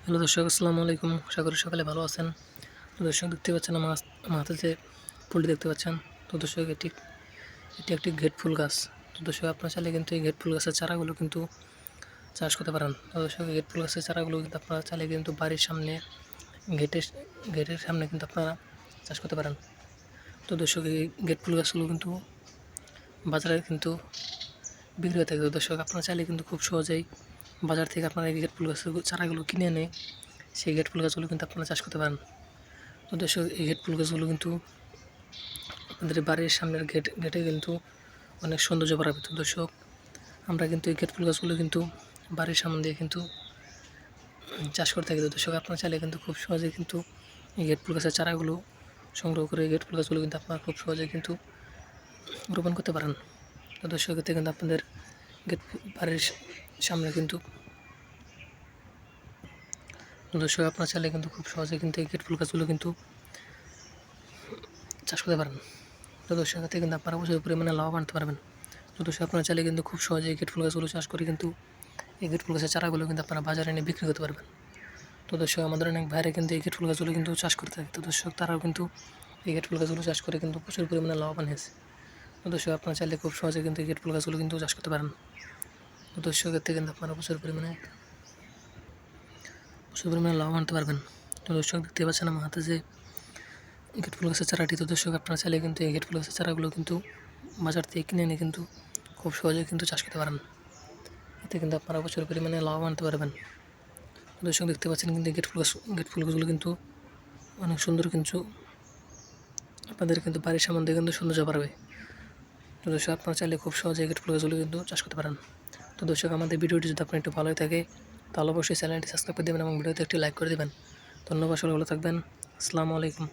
Hello দর্শক, আসসালামু আলাইকুম। আশা করি সকালে ভালো আছেন। তো দর্শক দেখতে পাচ্ছেন আমার হাতে যে ফুলটি দেখতে পাচ্ছেন। তো দর্শক এটি একটি গেট ফুল গাছ। তো দর্শক আপনারা চাইলে কিন্তু এই গেট ফুল গাছের চারাগুলো কিন্তু চাষ করতে পারেন। তো দর্শক এই গেট ফুল গাছের চারাগুলো কিন্তু আপনারা চাইলে কিন্তু বাড়ির সামনে গেটের গেটের সামনে কিন্তু আপনারা চাষ করতে পারেন। তো দর্শক এই গেট ফুল গাছগুলো কিন্তু বাজারে কিন্তু বিক্রি হয়ে থাকে। তো দর্শক আপনারা চাইলে কিন্তু খুব সহজেই বাজার থেকে আপনারা এই গেট ফুল গাছের চারাগুলো কিনে এনে সেই গেট ফুল গাছগুলো কিন্তু আপনারা চাষ করতে পারেন। তো দর্শক এই গেট ফুল গাছগুলো কিন্তু আমাদের বাড়ির সামনের গেটে কিন্তু অনেক সৌন্দর্য বাড়াবে। তো দর্শক আমরা কিন্তু এই গেট ফুল গাছগুলো কিন্তু বাড়ির সামনে দিয়ে কিন্তু চাষ করে থাকি। তো দর্শক আপনারা চাইলে কিন্তু খুব সহজেই কিন্তু এই গেট ফুল গাছের চারাগুলো সংগ্রহ করে এই গেট ফুল গাছগুলো কিন্তু আপনারা খুব সহজেই কিন্তু রোপণ করতে পারেন। তো দর্শক এতে কিন্তু আপনাদের বাড়ির সামনে কিন্তু দর্শক আপনারা চাইলে কিন্তু খুব সহজে কিন্তু এই গেট ফুল গাছগুলো কিন্তু চাষ করতে পারেন। তো দর্শক এতে কিন্তু আপনারা প্রচুর পরিমাণে লাভবান আনতে পারবেন। তো দর্শক আপনারা চাইলে কিন্তু খুব সহজে এই গেট ফুল গাছগুলো চাষ করে কিন্তু এই গেট ফুল গাছের চারাগুলো কিন্তু আপনারা বাজারে এনে বিক্রি করতে পারবেন। তো দর্শক আমাদের অনেক ভাইরা কিন্তু এই গেট ফুল গাছগুলো কিন্তু চাষ করতে থাকে। তো দর্শক তারাও কিন্তু এই গেট ফুল গাছগুলো চাষ করে কিন্তু প্রচুর পরিমাণে লাভবান হয়েছে। তো দর্শক আপনারা চাইলে খুব সহজে কিন্তু এই গেট ফুল গাছগুলো কিন্তু চাষ করতে পারেন। তো দর্শক এতে কিন্তু আপনারা প্রচুর পরিমাণে লাভ আনতে পারবেন। তো দর্শক দেখতে পাচ্ছেন আমার হাতে যে গেট ফুল গাছের চারাটি। তো দর্শক আপনারা চাইলে কিন্তু এই গেট ফুল গাছের চারাগুলো কিন্তু বাজার থেকে কিনে এনে কিন্তু খুব সহজে কিন্তু চাষ করতে পারেন। এতে কিন্তু আপনারা প্রচুর পরিমাণে লাভ আনতে পারবেন। দর্শক দেখতে পাচ্ছেন কিন্তু গেট ফুল গাছগুলো কিন্তু অনেক সুন্দর, কিন্তু আপনাদের কিন্তু বাড়ির সামনে দিয়ে কিন্তু সৌন্দর্য বাড়বে। তো দর্শক আপনারা চাইলে খুব সহজে গেট ফুল গাছগুলো কিন্তু চাষ করতে পারেন। তো দর্শক আমাদের ভিডিওটি যদি আপনার একটু ভালো থাকে তাহলে অবশ্যই চ্যানেলটি সাবস্ক্রাইব করে দেবেন এবং ভিডিওতে একটি লাইক করে দেবেন। ধন্যবাদ, সবাই ভালো থাকবেন। আসসালামু আলাইকুম।